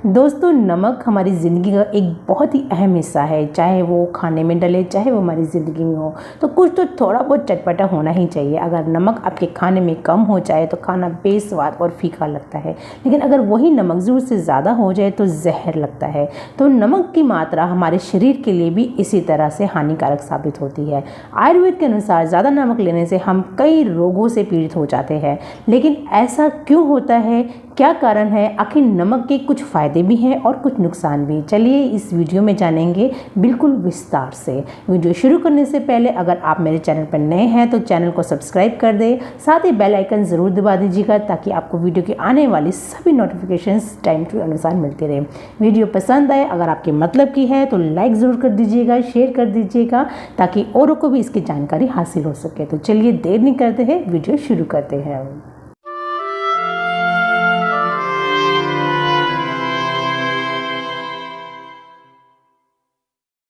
दोस्तों, नमक हमारी ज़िंदगी का एक बहुत ही अहम हिस्सा है। चाहे वो खाने में डले, चाहे वो हमारी ज़िंदगी में हो, तो कुछ तो थोड़ा बहुत चटपटा होना ही चाहिए। अगर नमक आपके खाने में कम हो जाए तो खाना बेस्वाद और फीका लगता है, लेकिन अगर वही नमक ज़रूरत से ज़्यादा हो जाए तो जहर लगता है। तो नमक की मात्रा हमारे शरीर के लिए भी इसी तरह से हानिकारक साबित होती है। आयुर्वेद के अनुसार ज़्यादा नमक लेने से हम कई रोगों से पीड़ित हो जाते हैं। लेकिन ऐसा क्यों होता है, क्या कारण है? आखिर नमक के कुछ फ़ायदे भी हैं और कुछ नुकसान भी। चलिए इस वीडियो में जानेंगे बिल्कुल विस्तार से। वीडियो शुरू करने से पहले अगर आप मेरे चैनल पर नए हैं तो चैनल को सब्सक्राइब कर दें, साथ ही बेल आइकन ज़रूर दबा दीजिएगा ताकि आपको वीडियो के आने वाली सभी नोटिफिकेशंस टाइम के अनुसार मिलते रहे। वीडियो पसंद आए, अगर आपके मतलब की है तो लाइक ज़रूर कर दीजिएगा, शेयर कर दीजिएगा ताकि औरों को भी इसकी जानकारी हासिल हो सके। तो चलिए देर नहीं करते हैं, वीडियो शुरू करते हैं।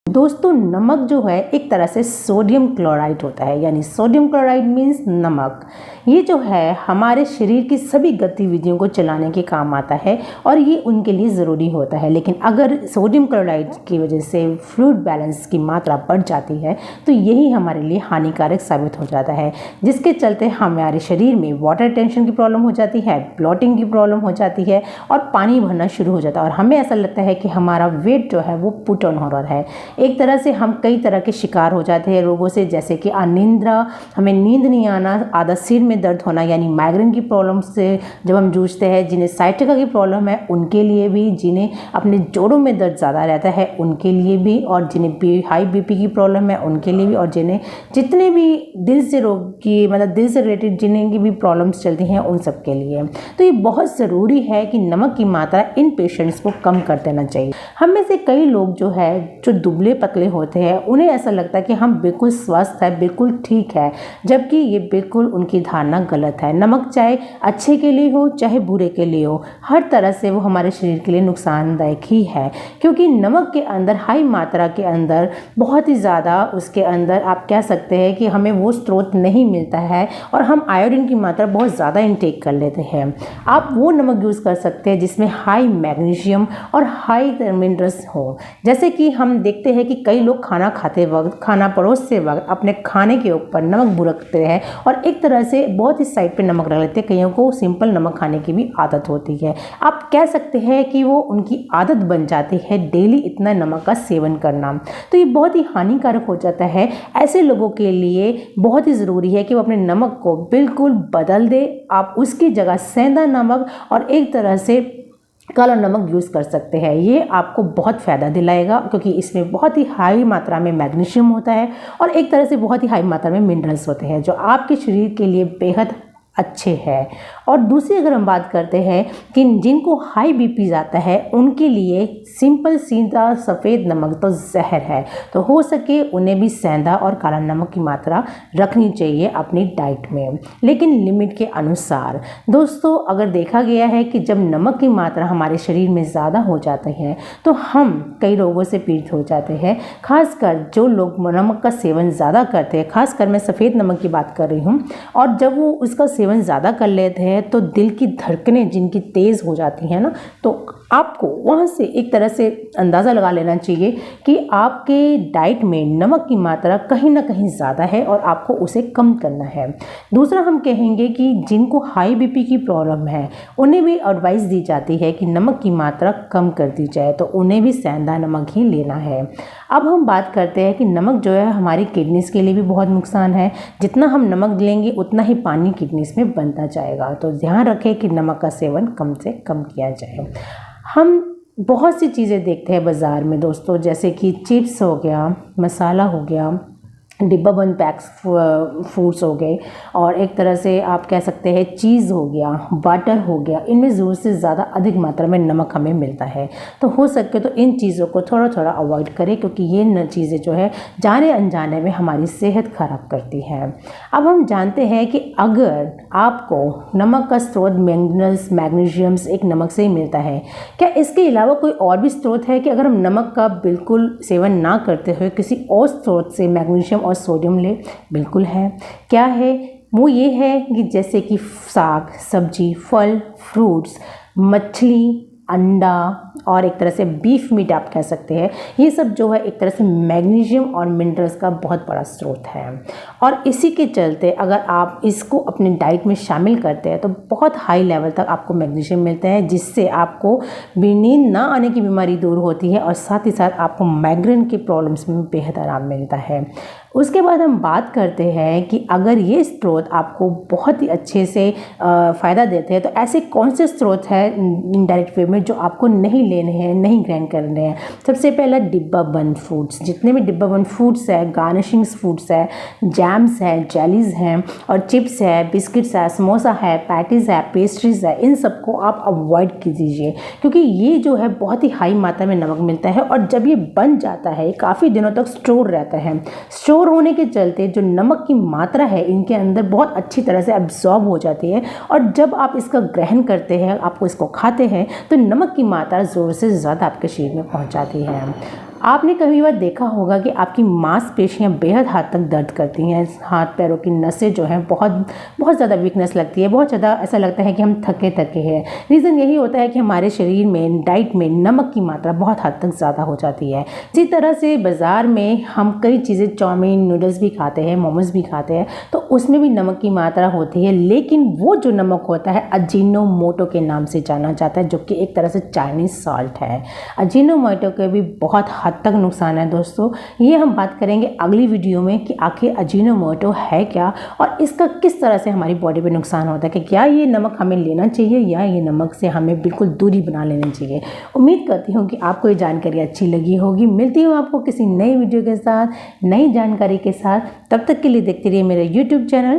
दोस्तों, नमक जो है एक तरह से सोडियम क्लोराइड होता है, यानी सोडियम क्लोराइड मीन्स नमक। ये जो है हमारे शरीर की सभी गतिविधियों को चलाने के काम आता है और ये उनके लिए ज़रूरी होता है। लेकिन अगर सोडियम क्लोराइड की वजह से फ्लूइड बैलेंस की मात्रा बढ़ जाती है तो यही हमारे लिए हानिकारक साबित हो जाता है, जिसके चलते हमारे शरीर में वाटर टेंशन की प्रॉब्लम हो जाती है, ब्लॉटिंग की प्रॉब्लम हो जाती है और पानी भरना शुरू हो जाता है। और हमें ऐसा लगता है कि हमारा वेट जो है वो पुट ऑन हो रहा है। एक तरह से हम कई तरह के शिकार हो जाते हैं रोगों से, जैसे कि अनिद्रा, हमें नींद नहीं आना, आधा सिर में दर्द होना यानी माइग्रेन की प्रॉब्लम से जब हम जूझते हैं, जिन्हें साइटिका की प्रॉब्लम है उनके लिए भी, जिन्हें अपने जोड़ों में दर्द ज़्यादा रहता है उनके लिए भी, और जिन्हें हाई बीपी की प्रॉब्लम है उनके लिए भी, और जिन्हें जितने भी दिल से रोग की मतलब दिल से रिलेटेड जिन्हें की भी प्रॉब्लम्स चलती हैं उन सब के लिए। तो ये बहुत ज़रूरी है कि नमक की मात्रा इन पेशेंट्स को कम कर देना चाहिए। हम में से कई लोग जो है जो दुबले पतले होते हैं उन्हें ऐसा लगता है कि हम बिल्कुल स्वस्थ है, बिल्कुल ठीक है, जबकि ये बिल्कुल उनकी धारणा गलत है। नमक चाहे अच्छे के लिए हो चाहे बुरे के लिए हो, हर तरह से वो हमारे शरीर के लिए नुकसानदायक ही है, क्योंकि नमक के अंदर हाई मात्रा के अंदर बहुत ही ज़्यादा उसके अंदर आप कह सकते हैं कि हमें वो स्रोत नहीं मिलता है और हम आयोडीन की मात्रा बहुत ज़्यादा इंटेक कर लेते हैं। आप वो नमक यूज़ कर सकते हैं जिसमें हाई मैग्नीशियम और हाई मिनरल्स हो। जैसे कि हम देखते हैं कि कई लोग खाना खाते वक्त, खाना परोसते वक्त अपने खाने के ऊपर नमक बुरकते हैं और एक तरह से बहुत ही साइड पे नमक रख लेते हैं। कईयों को सिंपल नमक खाने की भी आदत होती है। आप कह सकते हैं कि वो उनकी आदत बन जाती है डेली इतना नमक का सेवन करना। तो ये बहुत ही हानिकारक हो जाता है। ऐसे लोगों के लिए बहुत ही ज़रूरी है कि वो अपने नमक को बिल्कुल बदल दे। आप उसकी जगह सेंधा नमक और एक तरह से काला नमक यूज़ कर सकते हैं। ये आपको बहुत फ़ायदा दिलाएगा, क्योंकि इसमें बहुत ही हाई मात्रा में मैग्नीशियम होता है और एक तरह से बहुत ही हाई मात्रा में मिनरल्स होते हैं जो आपके शरीर के लिए बेहद अच्छे हैं। और दूसरी अगर हम बात करते हैं कि जिनको हाई बीपी आता है उनके लिए सिंपल सीधा सफ़ेद नमक तो जहर है, तो हो सके उन्हें भी सेंधा और काला नमक की मात्रा रखनी चाहिए अपनी डाइट में, लेकिन लिमिट के अनुसार। दोस्तों, अगर देखा गया है कि जब नमक की मात्रा हमारे शरीर में ज़्यादा हो जाती है तो हम कई रोगों से पीड़ित हो जाते हैं। खासकर जो लोग नमक का सेवन ज़्यादा करते हैं, खासकर मैं सफ़ेद नमक की बात कर रही हूँ, और जब वो उसका सेवन ज़्यादा कर लेते हैं तो दिल की धड़कनें जिनकी तेज़ हो जाती हैं ना, तो आपको वहाँ से एक तरह से अंदाज़ा लगा लेना चाहिए कि आपके डाइट में नमक की मात्रा कहीं ना कहीं ज़्यादा है और आपको उसे कम करना है। दूसरा हम कहेंगे कि जिनको हाई बीपी की प्रॉब्लम है उन्हें भी एडवाइस दी जाती है कि नमक की मात्रा कम कर दी जाए, तो उन्हें भी सेंधा नमक ही लेना है। अब हम बात करते हैं कि नमक जो है हमारी किडनीज़ के लिए भी बहुत नुकसान है। जितना हम नमक लेंगे उतना ही पानी किडनीज़ में बनता जाएगा, तो ध्यान रखें कि नमक का सेवन कम से कम किया जाए। हम बहुत सी चीज़ें देखते हैं बाज़ार में दोस्तों, जैसे कि चिप्स हो गया, मसाला हो गया, डिब्बा बंद पैक्स फूड्स हो गए, और एक तरह से आप कह सकते हैं चीज़ हो गया, बटर हो गया, इनमें ज़रूरत से ज़्यादा अधिक मात्रा में नमक हमें मिलता है। तो हो सके तो इन चीज़ों को थोड़ा थोड़ा अवॉइड करें, क्योंकि ये चीज़ें जो है जाने अनजाने में हमारी सेहत ख़राब करती हैं। अब हम जानते हैं कि अगर आपको नमक का स्रोत मिनरल्स, मैग्नीशियम्स एक नमक से ही मिलता है, क्या इसके अलावा कोई और भी स्रोत है कि अगर हम नमक का बिल्कुल सेवन ना करते हुए किसी और स्रोत से मैग्नीशियम और सोडियम ले? बिल्कुल है। क्या है वो? ये है कि जैसे कि साग, सब्जी, फल, फ्रूट्स, मछली, अंडा और एक तरह से बीफ मीट आप कह सकते हैं, ये सब जो है एक तरह से मैग्नीशियम और मिनरल्स का बहुत बड़ा स्रोत है। और इसी के चलते अगर आप इसको अपने डाइट में शामिल करते हैं तो बहुत हाई लेवल तक आपको मैग्नीशियम मिलता है, जिससे आपको नींद ना आने की बीमारी दूर होती है और साथ ही साथ आपको माइग्रेन की प्रॉब्लम्स में बेहद आराम मिलता है। उसके बाद हम बात करते हैं कि अगर ये स्रोत आपको बहुत ही अच्छे से फ़ायदा देते हैं तो ऐसे कौन से स्रोत हैं इनडायरेक्ट वे में जो आपको नहीं लेने हैं, नहीं ग्रहण करने हैं। सबसे पहला डिब्बा बंद फूड्स, जितने भी डिब्बा बंद फूड्स है, गार्निशिंग्स फूड्स है, जैम्स है, जेलीज़ हैं और चिप्स है, बिस्किट्स है, समोसा है, पैटीज़ है, पेस्ट्रीज़ है, इन सबको आप अवॉइड कीजिए क्योंकि ये जो है बहुत ही हाई मात्रा में नमक मिलता है और जब ये बन जाता है काफ़ी दिनों तक स्टोर रहता है। स्टोर होने के चलते जो नमक की मात्रा है इनके अंदर बहुत अच्छी तरह से एब्जॉर्ब हो जाती है और जब आप इसका ग्रहण करते हैं, आपको इसको खाते हैं तो नमक की मात्रा ज़रूर से ज़्यादा आपके शरीर में पहुंच जाती है। आपने कभी बार देखा होगा कि आपकी मांसपेशियां बेहद हद तक दर्द करती हैं, हाथ पैरों की नसें जो हैं बहुत ज़्यादा वीकनेस लगती है, बहुत ज़्यादा ऐसा लगता है कि हम थके हैं। रीज़न यही होता है कि हमारे शरीर में डाइट में नमक की मात्रा बहुत हद तक ज़्यादा हो जाती है। इसी तरह से बाज़ार में हम कई चीज़ें, चाउमीन, नूडल्स भी खाते हैं, मोमोज भी खाते हैं, तो उसमें भी नमक की मात्रा होती है, लेकिन वो जो नमक होता है अजीनोमोटो के नाम से जाना जाता है, जो कि एक तरह से चाइनीज़ सॉल्ट है। अजीनोमोटो के भी बहुत हद तक नुकसान है दोस्तों। ये हम बात करेंगे अगली वीडियो में कि आखिर अजीनोमोटो है क्या और इसका किस तरह से हमारी बॉडी पे नुकसान होता है, कि क्या ये नमक हमें लेना चाहिए या ये नमक से हमें बिल्कुल दूरी बना लेनी चाहिए। उम्मीद करती हूँ कि आपको ये जानकारी अच्छी लगी होगी। मिलती हूँ आपको किसी नई वीडियो के साथ, नई जानकारी के साथ। तब तक के लिए देखते रहिए मेरा YouTube चैनल